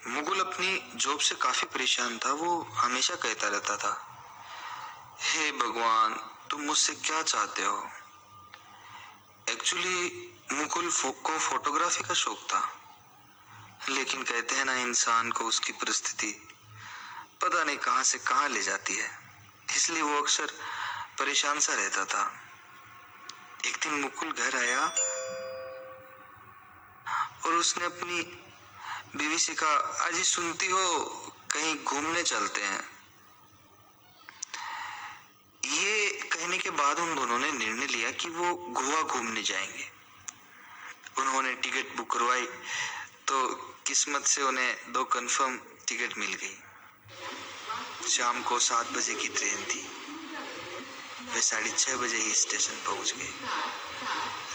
मुकुल अपनी जॉब से काफी परेशान था। वो हमेशा कहता रहता था, हे भगवान, तुम मुझसे क्या चाहते हो। एक्चुअली मुकुल को फोटोग्राफी का शौक था, लेकिन कहते हैं ना, इंसान को उसकी परिस्थिति पता नहीं कहां से कहां ले जाती है, इसलिए वो अक्सर परेशान सा रहता था। एक दिन मुकुल घर आया और उसने अपनी बीवी से कहा, आज ही सुनती हो, कहीं घूमने चलते हैं। ये कहने के बाद उन दोनों ने निर्णय लिया कि वो गोवा घूमने जाएंगे। उन्होंने टिकट बुक करवाई तो किस्मत से उन्हें 2 कंफर्म टिकट मिल गई। शाम को 7 बजे की ट्रेन थी। वे 6:30 बजे ही स्टेशन पहुंच गए।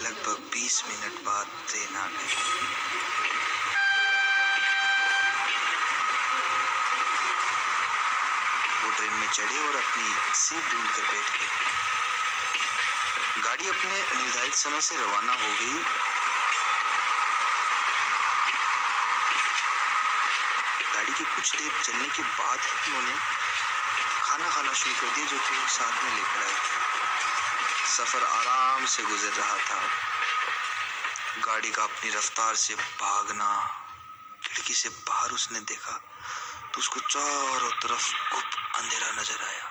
लगभग 20 मिनट बाद ट्रेन आ गई। वो ट्रेन में चढ़े और अपनी सीट ढूंढकर बैठ गए। गाड़ी अपने निर्धारित समय से रवाना हो गई। गाड़ी के कुछ देर चलने के बाद उन्होंने खाना खाना शुरू कर दिया, जो कि साथ में लेकर आए थे। सफर आराम से गुजर रहा था। गाड़ी का अपनी रफ्तार से भागना। खिड़की से बाहर उसने देखा तो उसको चारों तरफ गुप्त अंधेरा नजर आया।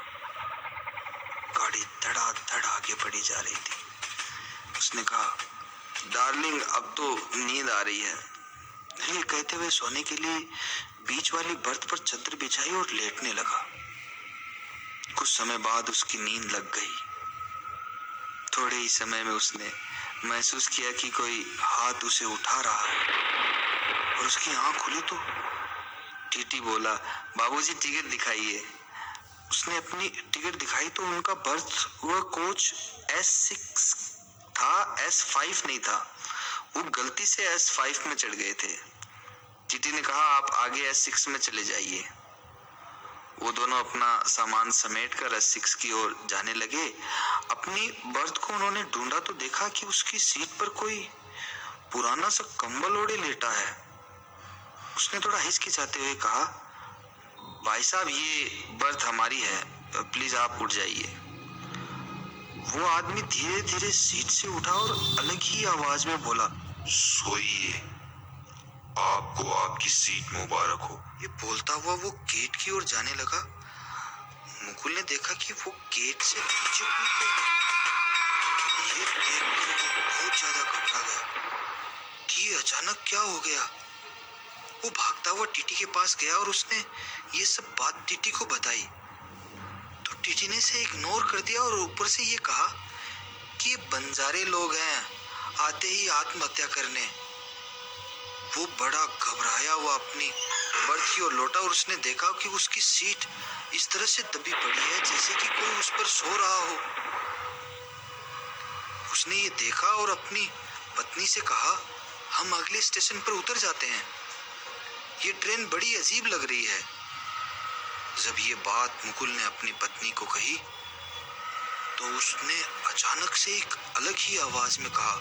गाड़ी धड़ाधड़ आगे बढ़ी जा रही थी। उसने कहा, डार्लिंग, अब तो नींद आ रही है। ये कहते हुए सोने के लिए बीच वाली बर्थ पर चादर बिछाई और लेटने लगा। कुछ समय बाद उसकी नींद लग गई। थोड़े ही समय में उसने महसूस किया कि कोई हाथ उसे उठा रहा है और उसकी आंख खुली तो टीटी बोला, बाबूजी टिकट दिखाइए। उसने अपनी टिकट दिखाई तो उनका बर्थ वह कोच S6 था, S5 नहीं था। वो गलती से S5 में चढ़ गए थे। टीटी ने कहा, आप आगे S6 में चले जाइए। वो दोनों अपना सामान समेटकर S6 की ओर जाने लगे। अपनी बर्थ को उन्होंने ढूंढा तो देखा कि उसकी सीट पर कोई पुराना सा कंबल ओढ़े लेटा है। उसने थोड़ा हिचकिचाते हुए कहा, भाई साहब, ये बर्थ हमारी है, प्लीज आप उठ जाइए। वो आदमी धीरे धीरे सीट से उठा और अलग ही आवाज में बोला, सोइए, आपको आपकी सीट मुबारक हो। ये बोलता हुआ वो गेट की ओर जाने लगा। मुकुल ने देखा कि वो गेट से नीचे कूद गया। ये देखकर वो बहुत ज्यादा घबरा गया कि अचानक क्या हो गया। वो भागता हुआ टीटी के पास गया और उसने ये सब बात टीटी को बताई। तो टीटी ने इसे इग्नोर कर दिया और ऊपर से ये कहा कि ये बंजारे लोग हैं, आते ही आत्महत्या करने। वो बड़ा घबराया हुआ अपनी बर्थ की ओर लौटा और उसने देखा कि उसकी सीट इस तरह से दबी पड़ी है जैसे कि कोई उस पर सो रहा हो। उसने ये देखा और अपनी पत्नी से कहा, हम अगले स्टेशन पर उतर जाते हैं, ये ट्रेन बड़ी अजीब लग रही है। जब ये बात मुकुल ने अपनी पत्नी को कही तो उसने अचानक से एक अलग ही आवाज में कहा,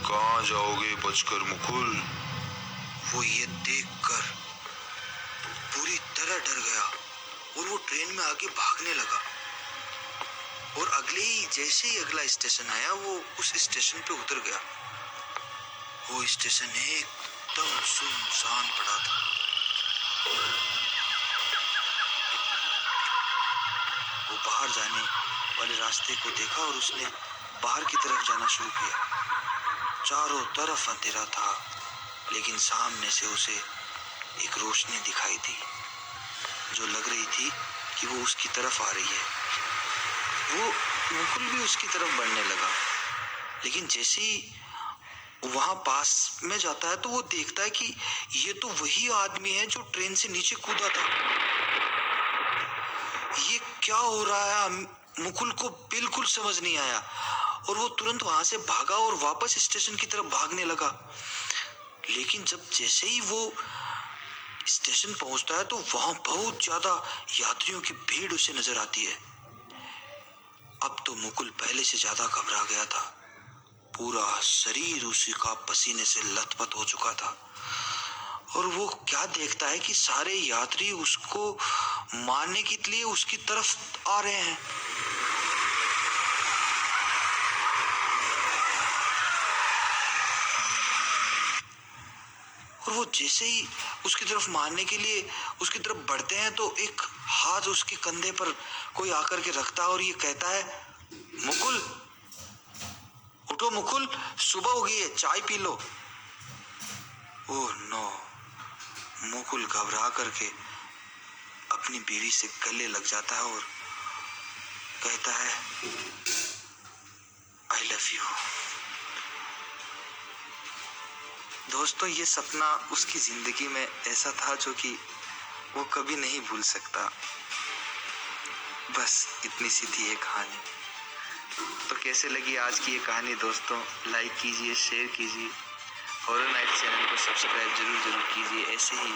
कहां जाओगे बचकर मुकुल। वो ये देखकर पूरी तरह डर गया और वो ट्रेन में आगे भागने लगा। और जैसे ही अगला स्टेशन आया, वो उस स्टेशन पे उतर गया। वो स्टेशन एकदम सुनसान पड़ा था। वो बाहर जाने वाले रास्ते को देखा और उसने बाहर की तरफ जाना शुरू किया। चारों तरफ अंधेरा था, लेकिन सामने से उसे एक रोशनी दिखाई दी जो लग रही थी कि वो उसकी तरफ आ रही है। वो मुकुल भी उसकी तरफ बढ़ने लगा, लेकिन जैसे ही वहां पास में जाता है तो वो देखता है कि ये तो वही आदमी है जो ट्रेन से नीचे कूदा था। ये क्या हो रहा है, मुकुल को बिल्कुल समझ नहीं आया और वो तुरंत वहां से भागा और वापस स्टेशन की तरफ भागने लगा। लेकिन जैसे ही वो स्टेशन पहुंचता है तो वहां बहुत ज्यादा यात्रियों की भीड़ उसे नजर आती है। अब तो मुकुल पहले से ज्यादा घबरा गया था। पूरा शरीर उसी का पसीने से लथपथ हो चुका था और वो क्या देखता है कि सारे यात्री उसको मारने के लिए उसकी तरफ आ रहे हैं। और वो जैसे ही उसकी तरफ मारने के लिए उसकी तरफ बढ़ते हैं तो एक हाथ उसके कंधे पर कोई आकर के रखता है और ये कहता है, मुकुल उठो मुकुल, सुबह हो गई है, चाय पी लो। Oh no. मुकुल घबरा करके अपनी बीवी से गले लग जाता है और कहता है, आई लव यू। दोस्तों, ये सपना उसकी जिंदगी में ऐसा था जो कि वो कभी नहीं भूल सकता। बस इतनी सी थी ये कहानी। तो कैसे लगी आज की ये कहानी दोस्तों? लाइक कीजिए, शेयर कीजिए, हॉरर नाइट चैनल को सब्सक्राइब जरूर कीजिए। ऐसे ही